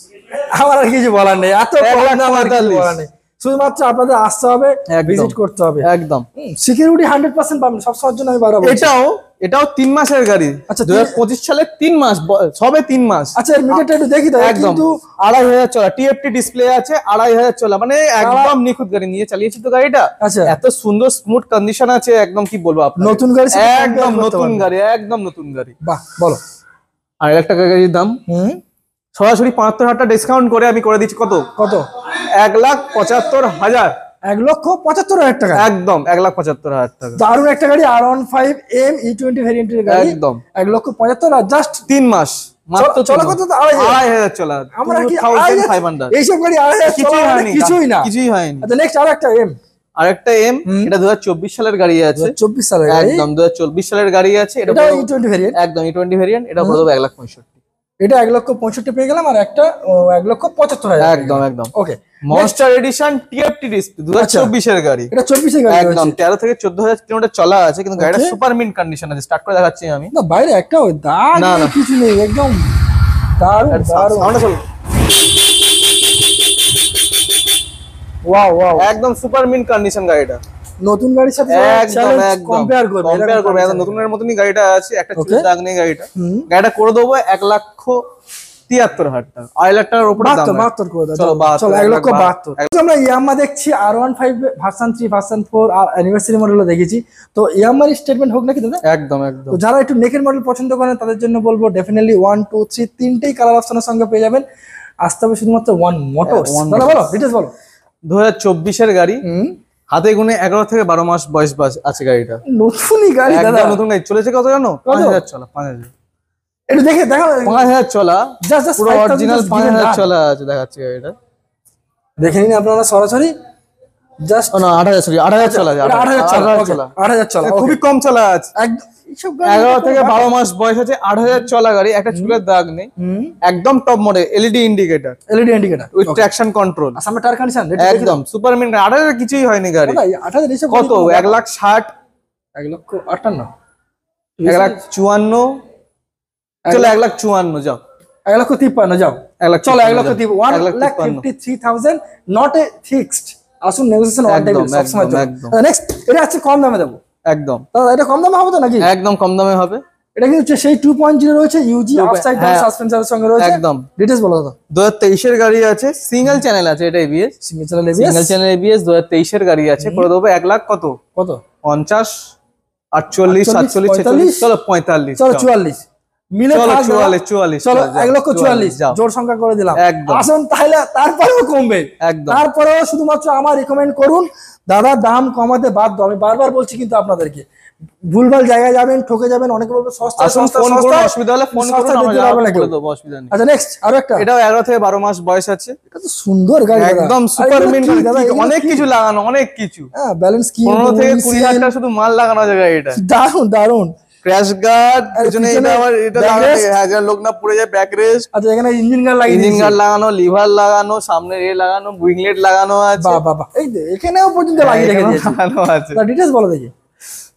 আমার আর কিছু বলার নেই, এত কম দাম আর কিছু বলার নেই, শুধুমাত্র আপনাদের আসতে হবে, ভিজিট করতে হবে, একদম সিকিউরিটি 100% পাবেন সব সময়ের জন্য। আমি বারবার বলছি, এটাও 3 মাসের গাড়ি। আচ্ছা 2025 সালে 3 মাস, সবে 3 মাস। আচ্ছা এর মিটারটা একটু দেখি দাও, একদম কিন্তু 2,500 চলা, টিএফটি ডিসপ্লে আছে, 2,500 চলা, মানে একদম নিখুঁত গাড়ি, নিয়ে চালিয়েছি তো গাড়িটা। আচ্ছা, এত সুন্দর স্মুথ কন্ডিশন আছে, একদম কি বলবো আপনাকে, নতুন গাড়ি, একদম নতুন গাড়ি, একদম নতুন গাড়ি। বাহ, বলো। আর 1,00,000 টাকা গাড়ির দাম, সরাসরি 75,000 টাকা ডিসকাউন্ট করে আমি করে দিচ্ছি, কত? 1,75,000, 1,75,000 টাকা, একদম 1,75,000 টাকা। দারুণ একটা গাড়ি, R15M E20 ভেরিয়েন্টের গাড়ি, একদম 1,75,000 আর জাস্ট 3 মাস মাত্র। চলা কত? 2,500 চলা, আমরা কি 2,500 এইসব গাড়ি 2,500 কিছুই না, কিছুই হয়নি। আচ্ছা নেক্সট আরেকটা এম, এটা 2024 সালের গাড়ি আছে, 24 সালের গাড়ি, একদম 2024 সালের গাড়ি আছে। এটা E20 ভেরিয়েন্ট, একদম E20 ভেরিয়েন্ট, এটা বলবো 1,65,000, এটা 1,65,000 পেয়ে গেলাম, আর একটা 1,75,000, একদম একদম। ওকে, মনস্টার এডিশন টিএফটি ডিসপ্লে, 2024 এর গাড়ি, এটা 24 এর গাড়ি, একদম 13 থেকে 14,000 কিলোমিটার চলা আছে, কিন্তু গাড়িটা সুপার মিন্ট কন্ডিশন আছে। স্টার্ট করে দেখাচ্ছি আমি, না বাইরে একটাও দাগ না, নেই, কিছু নেই, একদম দারুণ দারুণ, সাউন্ড চলো, ওয়াও ওয়াও, একদম সুপার মিন্ট কন্ডিশন গাড়িটা, নতুন গাড়ির সাথে কম্পেয়ার করবে, একদম নতুন গাড়ির মতনই গাড়িটা আছে, একটা চুলের দাগ নেই গাড়িটা। গাড়িটা করে দেবো 1,73,000 টাকা, 2,00,000 টাকার উপরে দাম, 72 করে দাও, চলো 1,72,000। আমরা ইয়ামাহা দেখছি, R15 ভার্সন 3, ভার্সন 4 আর অ্যানিভার্সারি মডেলও দেখেছি, তো ইয়ামাহার স্টেটমেন্ট হোক নাকি দাদা? একদম একদম। তো যারা একটু নেকের মডেল পছন্দ করেন তাদের জন্য বলবো ডেফিনেটলি 1 2 3 তিনটেই কালার অপশনের সঙ্গে পেয়ে যাবেন। আসতে হবে শুধুমাত্র ওয়ান মোটরস। বলো ডিটেইলস বলো। 2024 এর গাড়ি, হাতে গুনে 11 থেকে 12 মাস বয়স আছে গাড়িটা, নতুনই গাড়ি দাদা, নতুন গাড়ি। চলেছে কত জানো? 5,000 চলা, 5,000। একটু দেখে দেখা, 5,000 চলা, জাস্ট পুরো অরিজিনাল 5,000 চলা আছে, দেখাচ্ছি গাড়িটা, দেখে নিন আপনারা সরাসরি। জাস্ট না 8,000 সরি 8,000 চলা, 8,000 চলা, খুবই কম চলা আছে, একদম 11 থেকে 12 মাস বয়স আছে, 8,000 চলা গাড়ি, একটা চুলের দাগ নেই, একদম top model, LED indicator with traction control, সামনে টায়ার কন্ডিশন একদম সুপার মিন্ট। 8,000 কিছুই হয়নি গাড়ি, 8,000 এসব কত? 1,60,000, 1,58,000, 1,54,000, চলো 1,54,000 যাও, 1,53,000 যাও, চলো 1,53,000 নট এ ফিক্সড। আসুন নেগোসিয়েশন অন টাইম সবসময়। নেক্সট এটা আছে কম দামে দেবো, একদম দাদা, এটা কম দামে হবে তো নাকি? একদম কম দামে হবে। এটা কিন্তু সেই 2.0 রয়েছে ইউজি আফসাইড ডাউন সাসপেন্সরের সঙ্গে রয়েছে একদম। ডিটেইলস বলো দাদা। 2023 এর গাড়ি আছে, সিঙ্গেল চ্যানেল আছে, এটা ABS, single channel single channel ABS 2023 এর গাড়ি আছে, করে দেবো 1 লাখ কত, কত 50, 48, 47, 46, চলো 45, চলো 44 মিলে চলো থাক দাদা। 44, চলো যাও, 1,44,000 যাও। জোর সংখ্যা করে দিলাম একদম। আসুন তাহলে তারপরেও কমবে, একদম। তারপরেও শুধুমাত্র আমার রিকমেন্ড করুন দাদা, দাম কমাতে বাধ্য। আমি বারবার বলছি কিন্তু আপনাদেরকে, ভুলভাল জায়গায় যাবেন, ঠকে যাবেন, অনেকে বলবে সস্তা আসুন, সস্তা ফোন করুন, সস্তা, অসুবিধা হলে ফোন সস্তা করুন, দিতে আমরা পারবো না কেউ। বলে দেবো, অসুবিধা নেই। আচ্ছা নেক্সট আরো একটা, এটাও 11 থেকে 12 মাস বয়স আছে, এটা তো সুন্দর গাড়ি দাদা, একদম আর সুপার এগুলো মিন, কি দাদা, এগুলো অনেক কি? কিছু লাগানো, অনেক কিছু, হ্যাঁ ব্যালেন্স কি 15 থেকে 20 হাজার টাকা শুধু মাল লাগানো আছে গাড়িটা। দারুন দারুন। ক্র্যাশ গার্ড, পেছনে পিছনে এটা আবার এটা back লাগানো, rest। হ্যাঁ, যেন লোক না পড়ে যায়, ব্যাক রেস্ট, আচ্ছা এখানে ইঞ্জিন গার্ড লাগিয়ে ইঞ্জিন দিয়েছে, গার্ড লাগানো, লিভার লাগানো, সামনে এ লাগানো, উইংলেট লাগানো আছে, বাহ বাহ বাহ, এই যে এখানেও পর্যন্ত লাগিয়ে রেখে দিয়েছে। লাগানো আছে। ডিটেইলস বলো দেখি।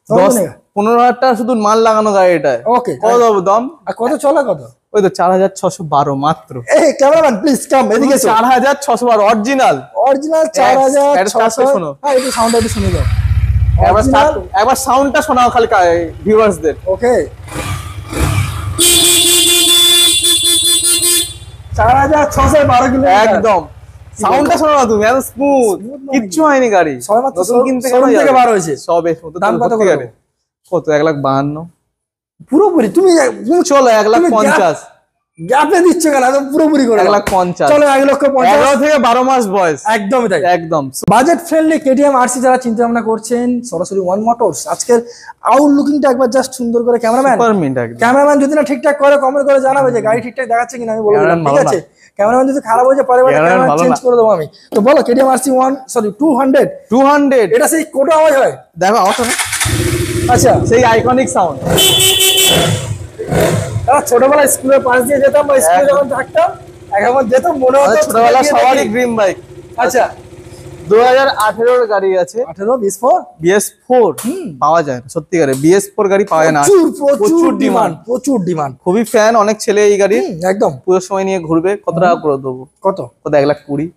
10-15 হাজার টাকা শুধু মাল লাগানো গাড়িটায়। ওকে, কত দেবো দাম? আর কত চলে কত? ওই তো 4612 মাত্র। এই ক্যামেরাম্যান প্লিজ কাম এদিকে, 4612 অরিজিনাল। অরিজিনাল একটা start 4600। করে শোনো। হ্যাঁ একটু সাউন্ড একটু শুনে দাও। একবার সাউন্ডটা শোনাও খালি ভিউয়ার্সদের। ওকে 4612 কিলোমিটার একদম সাউন্ডটা শোনো না তুমি, এত স্মুথ, কিচ্ছু হয়নি গাড়ি, সবেমাত্র নতুন কিনতে শোরুম কেন থেকে যাবে? বার হয়েছে। সবে দাম কত করে দেবো? কত 1,52,000। পুরোপুরি তুমি চলো 1,50,000, গ্যাপে দিচ্ছ কেন, একদম পুরোপুরি করে দাও। 1,50,000। চলো 1,50,000। 11 থেকে 12 মাস বয়স, একদমই তাই। একদম বাজেট ফ্রেন্ডলি কেটিএম আরসি যারা চিন্তা ভাবনা করছেন, সরাসরি ওয়ান মোটরস। আজকের আউট লুকিংটা একবার জাস্ট সুন্দর করে ক্যামেরাম্যান, সুপার মিন্ট একদম। ক্যামেরাম্যান যদি না ঠিকঠাক করে কমেন্ট করে জানাবে যে গাড়ি ঠিকঠাক দেখাচ্ছে কিনা, আমি বলে দিলাম ক্যামেরাম্যান ঠিক ভালো আছে। ক্যামেরাম্যান যদি খারাপ হয়ে যায় পরে ক্যামেরাম্যান ভালো চেঞ্জ না। করে দেবো আমি। তো বলো কেটিএম আরসি 200, 200 এটা সেই কোটো আওয়াজ হয়। দেখো আওয়াজ শোনো, আচ্ছা সেই আইকনিক সাউন্ড। ছোটবেলায় স্কুলের পাশ দিয়ে যেতাম বা স্কুলে যখন থাকতাম, এখন যেতাম মনে হতো ছোটবেলা সবারই ড্রিম বাইক। আচ্ছা 2018 এর গাড়ি আছে, 18 24 BS4 পাওয়া যায় না, সত্যিকারে BS4 গাড়ি পাওয়া যায় না, প্রচুর ডিমান্ড, প্রচুর ডিমান্ড। খুবই ফ্যান অনেক ছেলে এই গাড়ির, একদম। পুরো সময় নিয়ে ঘুরবে। কত টাকা করে দেবো? কত? 1,20,000,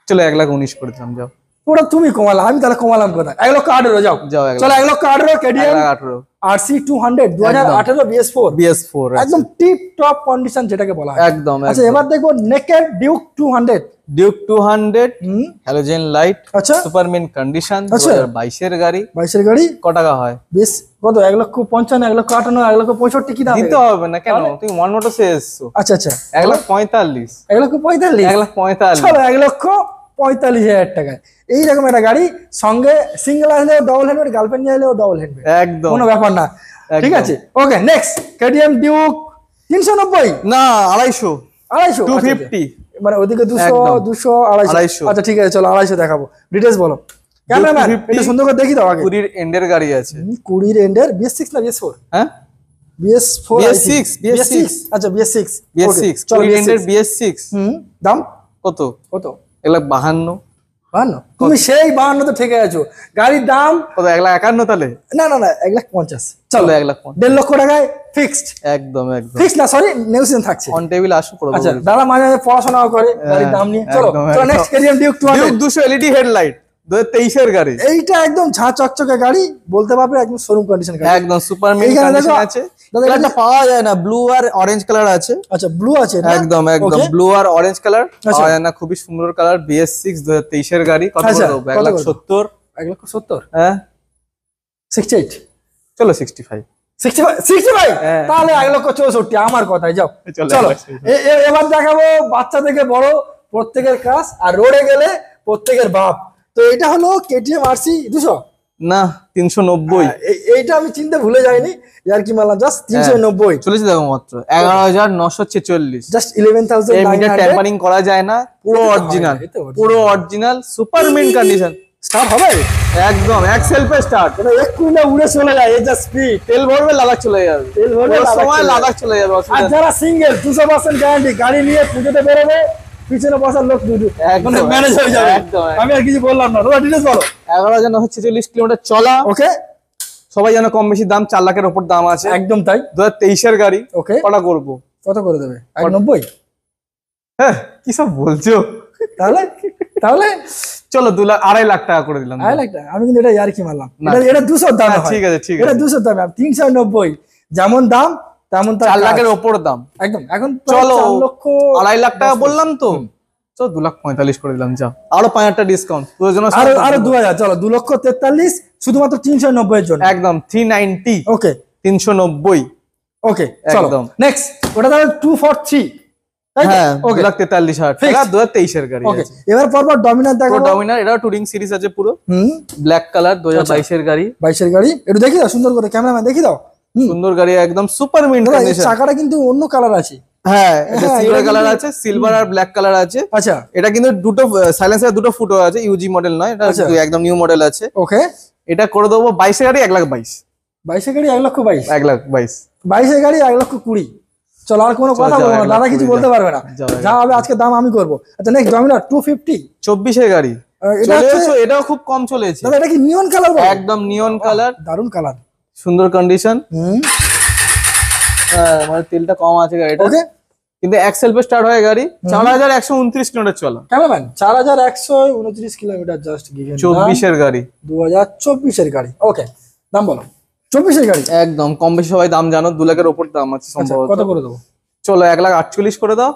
চলো 1,19,000 করে দিলাম, যাও। ওটা তুমি কমালা, আমি তাহলে কমালাম কোথায়? 1,18,000 যাও, যাও চলো 1,18,000 কেটিএম 1,18,000 আরসি 200 2018 BS4 BS4 একদম টিপ টপ কন্ডিশন যেটাকে বলা হয়। একদম। আচ্ছা এবার দেখবো naked Duke 200। Duke 200 halogen light, আচ্ছা সুপার মিন কন্ডিশন, আচ্ছা। 2022 এর গাড়ি। 22 এর গাড়ি কত টাকা হয়? বেশ কত? 1,55,000, 1,58,000, 1,65,000 কি দাম? দিতে হবে না কেন, তুমি ওয়ান মোটরসে এসছো। আচ্ছা আচ্ছা 1,45,000, 1,45,000, 1,45,000। চলো 1,45,000 টাকায় এইরকম একটা গাড়ি, সঙ্গে সিঙ্গেল হলেও ডবল হেডমেট, গার্লফ্রেন্ড নিয়ে হলেও ডবল হেডমেট, একদম কোনো ব্যাপার না। ঠিক আছে ওকে নেক্সট কেটিএম ডিউক 390 না 250, 250 250 মানে ওদিকে 200 একদম। 200 250। 250 আচ্ছা ঠিক আছে চলো 250 দেখাবো। ডিটেইলস বলো ক্যামেরাম্যান, 250 একটু সুন্দর করে দেখি দাও আগে। 20 এন্ডের গাড়ি আছে। 20 এন্ডের BS6 না BS4? হ্যাঁ BS4 BS6 আচ্ছা BS6 BS6 চলো 20 এন্ডের BS6 দাম কত? কত? 1,52,000। 52? তুমি সেই 52 তো ঠেকে আছো, গাড়ির দাম কত? 1,51,000 তাহলে? না না না 1,50,000 চলো চলো 1,50,000 1.5 লক্ষ টাকায় ফিক্সড। একদম একদম ফিক্সড না সরি নেগোসিয়েশন থাকছে। অন টেবিল আসো করে আচ্ছা দেবো। দাদা মাঝে মাঝে পড়াশোনাও করে গাড়ির দাম নিয়ে। চলো একদম, চলো একদম। Next KTM Duke 200। Duke 200 LED headlight 2023 এর গাড়ি, এইটা একদম ঝাঁ চকচকে গাড়ি, বলতে পারবে একদম শোরুম কন্ডিশন গাড়ি। একদম সুপার মিন এইখানে কন্ডিশন দেখো, আছে। দাদা কালারটা পাওয়া যায় না, ব্লু আর অরেঞ্জ কালার আছে। আচ্ছা ব্লু আছে না? একদম একদম Okay. ব্লু আর অরেঞ্জ কালার আচ্ছা। পাওয়া যায় না, খুবই সুন্দর কালার। BS6 2023 এর গাড়ি। কত আচ্ছা, করে দেবো? কত করে? 1,70,000। 1,70,000 হ্যাঁ 68 চলো 65। 65 হ্যাঁ। তাহলে 1,64,000 আমার কথায় যাও। চলো, চলো 1,65,000 এবার দেখাবো বাচ্চা থেকে বড় প্রত্যেকের ক্লাস, আর রোডে গেলে প্রত্যেকের বাপ। তো এটা হলো কেটিএম আরসি 200 না 390 এইটা আমি চিনতে ভুলে যাইনি, ইয়ার কি মারলাম, জাস্ট 390 চলেছে দেখো মাত্র 11,946। জাস্ট এই মিটার 11,900 ট্যাম্পারিং করা যায় না, পুরো এতে তো হয় অরিজিনাল, না, এতে original। পুরো original super mint condition. Start হবে একদম এক সেলফে স্টার্ট, এটা এক্ষুনি না উড়ে চলে যায়, এই যা স্পিড। তেল ভরবে লাদাখ চলে যাবে, তেল ভরবে পুরো লাদাখ সময় চলে লাদাখ চলে যাবে, আর অসুবিধা নেই। যারা সিঙ্গেল 200% গ্যারান্টি, গাড়ি নিয়ে পুজোতে বেরোবে, পিছনে বসার লোক দুটো একদম, মানে ম্যানেজ হয়ে যাবে। একদম, একদম। আমি আর কিছু বললাম না, তোমরা ডিটেইলস বলো। 11,946 কিলোমিটার চলা। ওকে সবাই জানো কম বেশি দাম 4 লাখের উপর দাম আছে। একদম তাই। 2023 এর গাড়ি। ওকে কটা করবো? কত করে দেবে? 190? হ্যাঁ কি সব বলছো? তাহলে তাহলে চলো 2.5 লাখ টাকা করে দিলাম। 2.5 লাখ টাকা? আমি কিন্তু এটা ইয়ার কি মারলাম, না। এটা 200 দাম হ্যাঁ, হয়। ঠিক আছে, ঠিক এটা আছে। 200 দাম, 390 যেমন দাম তেমন তার 4 কাজ। লাখের ওপর দাম। একদম এখন চলো 4 লক্ষ 2.5 লাখ টাকা বললাম তো, চলো 2,45,000 করে দিলাম, যাও আরো 5,000 টাকা ডিসকাউন্ট আরো 2000, চলো 2,43,000 শুধুমাত্র 390 এর জন্য। একদম 390, ওকে 390। ওকে চলো একদম। নেক্সট, ওটা তাহলে 243, হ্যাঁ 2,43,000 টাকা, 2023 এর গাড়ি ওকে আছে। এবার পরপর ডমিনার পুরো দেখাবো। ডমিনার, এটা টুরিং সিরিজ আছে পুরো, ব্ল্যাক কালার, 2022 এর গাড়ি। 22 এর গাড়ি, একটু দেখি দাও সুন্দর করে, ক্যামেরাম্যান দেখি দাও। সুন্দর গাড়ি, একদম সুপার মিন্ট দাদা, এর কন্ডিশন। চাকাটা কিন্তু অন্য কালার আছে। হ্যাঁ এটা হ্যাঁ, সিলভার এটা কালার কিন্তু- আছে, সিলভার আর ব্ল্যাক কালার আছে। আচ্ছা এটা কিন্তু দুটো সাইলেন্সার, দুটো ফুটো আছে, ইউজি মডেল নয়, এটা আচ্ছা। একদম নিউ মডেল আছে। ওকে এটা করে দেবো 22 এর গাড়ি 1,22,000। 22 এর গাড়ি 1,22,000, 1,22,000 22 এর গাড়ি 1,20,000। চলো আর কোনো কথা যাও, বলবো না, 1,20,000 দাদা কিছু বলতে পারবে না, যাও, যা হবে আজকে দাম আমি করবো। আচ্ছা নেক্সট ডমিনার 250, 24 এর গাড়ি এটা চলে হচ্ছে এসো, এটাও খুব কম চলেছে। দাদা এটা কি নিয়ন কালার? একদম নিয়ন কালার, দারুন কালার, সুন্দর কন্ডিশন। মানে তেলটা কম আছে গাড়িটা, ওকে কিন্তু এক্সেলফে স্টার্ট হয় গাড়ি। 4,129 কিলোমিটার চলা, ক্যামেরাম্যান 4,129 কিলোমিটার জাস্ট গিভেন। 24 এর গাড়ি, 2024 এর গাড়ি। ওকে দাম বলো। 24 এর গাড়ি একদম কম বেশি সবাই দাম জানো, 2 লাখের ওপর দাম আছে আচ্ছা, সম্ভবত। কত করে দেবো? চলো 1,48,000 করে দাও।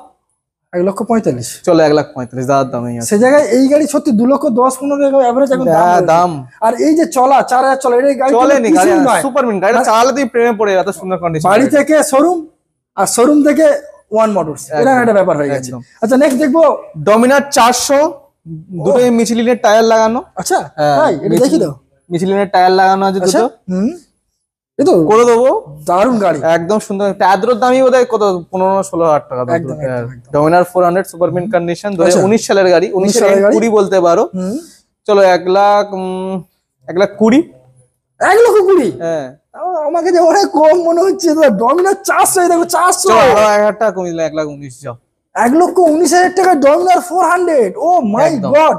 1,45,000। চলো 1,45,000, দাদার দামই আছে। সে জায়গায় এই গাড়ি সত্যি 2,10,15 এভারেজ এখন দাম হ্যাঁ, রয়েছে। দাম আর এই যে চলা 4,000 চলা, এই গাড়ি চলেনি গাড়ি, নয়। সুপার মিন্ট গাড়িটা চালালে তুমি প্রেমে পড়ে যাবে, এত সুন্দর কন্ডিশন। বাড়ি থেকে শোরুম আর শোরুম থেকে ওয়ান মোটরস, এরকম একটা ব্যাপার হয়ে গেছে। একদম। আচ্ছা নেক্সট দেখবো। ডমিনার 400, দুটোই মিচেলিনের টায়ার লাগানো। আচ্ছা হ্যাঁ, তাই এটা দেখি দাও। মিচেলিনের টায়ার লাগানো আছে আচ্ছা দুটো, এই তো করে দেবো। দারুন গাড়ি। একদম সুন্দর, টায়ারের দামই বোধহয় কত 15-16,000 টাকা। একদম, একদম। ডমিনার 400 সুপার মিন্ট কন্ডিশন, 2019 সালের গাড়ি, 19 সালের গাড়ি। 20 বলতে পারো। চলো 1,20,000। 1,20,000? হ্যাঁ আমাকে যে অনেক কম মনে হচ্ছে। ডমিনার 400, এই দেখো 400। চলো আরো 1,000 টাকা কমিয়ে দিলাম, 1,19,000 যাও। 1,19,000 টাকা ডমিনার 400। ও মাই একদম। গড,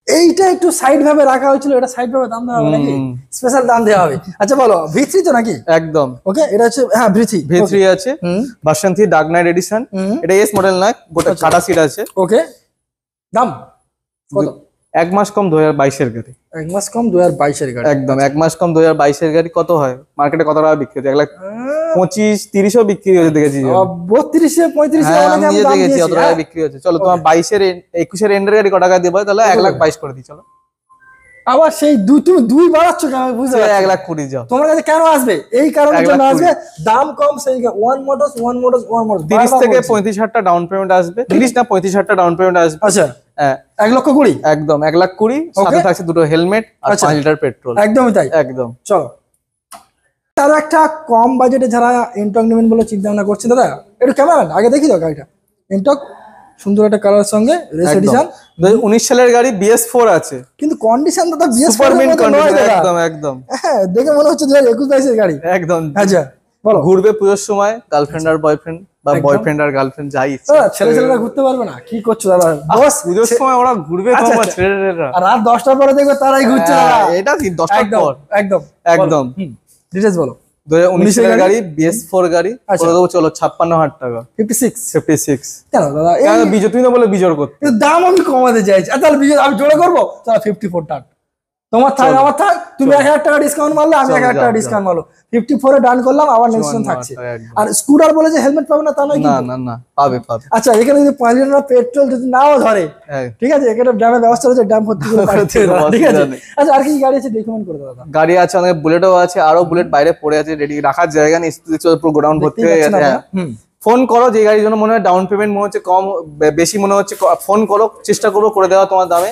এইটা একটু সাইড ভাবে রাখা হয়েছিল, এটা সাইড ভাবে দাম দেওয়া হবে নাকি? স্পেশাল দাম দেওয়া হবে। আচ্ছা বলো, V3 তো নাকি? একদম ওকে এটা হচ্ছে, হ্যাঁ V3 V3 আছে, ভার্সন 3 ডার্ক নাইট এডিশন। এটা এস মডেল নয়, গোটা কাটা সিট আছে। ওকে দাম কত? 1 মাস কম 2022 এর গাড়ি। 1 মাস কম 2022 এর গাড়ি। একদম 1 মাস কম 2022 এর গাড়ি। কত হয় মার্কেটে, কত টাকা বিক্রি হচ্ছে? 1,25,30 বিক্রি হয়েছে দেখেছি। 32 35 হ্যাঁ আমি নিজে দেখেছি অত টাকা বিক্রি হচ্ছে। চলো তোমার 22 এর 21 এর এন্ডের গাড়ি কত টাকা দেবো? তাহলে 1,22,000 করে দিই। চলো আবার সেই তুমি দুই বাড়াচ্ছ কেন? আমি বুঝতে পারছি না। 1,20,000 যাও। তোমার কাছে কেন আসবে? এই কারণের জন্য 1,20,000 আসবে, দাম কম সেই ওয়ান মোটরস 30 থেকে 35,000 টাকা ডাউন পেমেন্ট আসবে। 30 না 35,000 টাকা ডাউন পেমেন্ট আসবে। আচ্ছা হ্যাঁ 1,20,000 একদম 1,20,000, সাথে থাকছে দুটো হেলমেট আর আচ্ছা। 5 লিটার পেট্রোল। একদমই তাই। একদম চলো তারও একটা কম বাজেটে যারা ইনটক নেবেন বলে চিন্তা ভাবনা করছেন, দাদা একটু ক্যামেরা আগে দেখি দাও গাড়িটা। ইনটক সুন্দর একটা কালার সঙ্গে রেস এডিশন, 2019 সালের গাড়ি, BS4 আছে, কিন্তু কন্ডিশন দাদা সুপার মিন্ট কন্ডিশন। একদম একদম হ্যাঁ দেখে মনে হচ্ছে 2021-22 এর গাড়ি। একদম। আচ্ছা বলো। ঘুরবে পুজোর সময়, গার্লফ্রেন্ড আর বয়ফ্রেন্ড বা একদম। বয়ফ্রেন্ড আর গার্লফ্রেন্ড যাই ইচ্ছে। দাদা ছেলেরা ঘুরতে পারবে না? কি করছো দাদা? বস পুজোর সময় ওরা ঘুরবে, আচ্ছা, তোমার আচ্ছা। ছেলেরা। আর রাত 10টার পরে দেখবে তারাই ঘুরছে দাদা। এটা কি 10টার একদম পর? একদম একদম। ডিটেইলস বলো। 2019 এর এর গাড়ি, BS4 গাড়ি, আচ্ছা। করে দেবো চলো 56,000 টাকা। 56 56 কেন দাদা? এই বিজয়, তুমি তো বলে বিজয় করতে। কিন্তু দাম আমি কমাতে চাইছি। আর তাহলে আমি জোড়া করবো, তাহলে 54 টান। তোমার থাক আমার থাক, তুমি 1,000 টাকা ডিসকাউন্ট মারলে, আমি 1,000 টাকা ডিসকাউন্ট মারলো, 54 এ ডান করলাম। আবার নেক্সট থাকছে। একদম। আর স্কুটার বলে যে হেলমেট পাবে না তা নয় না কিন্তু। না না, পাবে পাবে। আচ্ছা এখানে যদি 5 লিটার পেট্রোল যদি নাও ধরে, হ্যাঁ। ঠিক আছে, এখানে ড্যামের ব্যবস্থা রয়েছে, ড্যাম ভর্তি করে পাঠিয়ে দেবো, ঠিক আছে। আচ্ছা আর কি গাড়ি আছে রিকমেন্ড করে দাও দাদা। গাড়ি আছে অনেক, বুলেটও আছে, আরো বুলেট বাইরে পড়ে আছে, রেডি রাখার জায়গা নেই, পুরো গোডাউন ভর্তি হয়ে দেখতেই গেছে। পাচ্ছেন আপনারা। ফোন করো, যে গাড়ির জন্য মনে হয় ডাউন পেমেন্ট মনে হচ্ছে কম, বেশি মনে হচ্ছে, ফোন করো, চেষ্টা করবো করে দেওয়া তোমার দামে।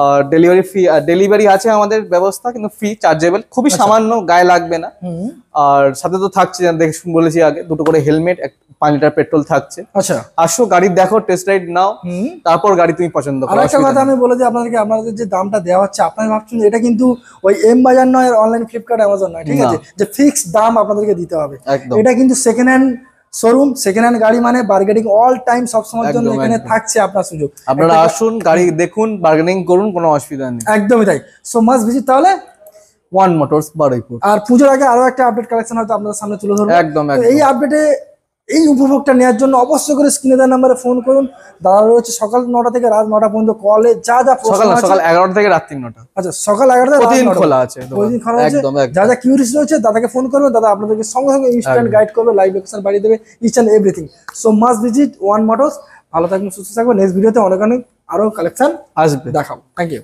আর ডেলিভারি ফি, ডেলিভারি আছে আমাদের ব্যবস্থা, কিন্তু ফি চার্জেবল, খুবই সামান্য, গায়ে লাগবে না। আর সাথে তো থাকছে, দেখে বলেছি আগে, দুটো করে হেলমেট, 5 লিটার পেট্রোল থাকছে। আচ্ছা আসো গাড়ি দেখো, টেস্ট রাইড নাও, তারপর গাড়ি তুমি পছন্দ করো। আরেকটা কথা আমি বলে দিই আপনাদেরকে, আপনাদের যে দামটা দেওয়া হচ্ছে, আপনারা ভাবছেন যে এটা কিন্তু ওই এম বাজার নয়, অনলাইন ফ্লিপকার্ট অ্যামাজন নয়, ঠিক আছে, যে ফিক্সড দাম আপনাদেরকে দিতে হবে। একদম। এটা কিন্তু second hand showroom, second hand গাড়ি মানে বার্গেনিং অল টাইম, সবসময়ের জন্য একদম, এখানে একদম। থাকছে আপনার সুযোগ। আপনারা আসুন, গাড়ি দেখুন, বার্গেনিং করুন, কোনো অসুবিধা নেই। একদমই তাই। সো মাস্ট ভিজিট তাহলে ওয়ান মোটরস, বারুইপুর। আর পুজোর আগে আরো একটা আপডেট কালেকশন হয়তো আপনাদের সামনে তুলে ধরবো। একদম তো একদম। এই আপডেটে এই উপভোগটা নেওয়ার জন্য অবশ্যই করে স্ক্রিনে দেওয়া নাম্বারে ফোন করুন। দাদা রয়েছে সকাল 9টা থেকে রাত 9টা পর্যন্ত, কলে যা যা প্রশ্ন সকাল না, আছে। সকাল 11টা থেকে রাত্রি 9টা। আচ্ছা, সকাল 11টা প্রতিদিন খোলা আছে দোকান। প্রতিদিন খোলা আছে। একদম একদম। যা যা কিউরিয়াস রয়েছে দাদাকে ফোন করবে, দাদা আপনাদেরকে সঙ্গে সঙ্গে ইনস্ট্যান্ট গাইড করবে, লাইভ লোকেশন বাড়িয়ে দেবে, each and everything. So must visit One Motors. ভালো থাকবেন, সুস্থ থাকবেন। নেক্সট ভিডিওতে অনেক অনেক আরো কালেকশন আসবে। দেখাবো। Thank you.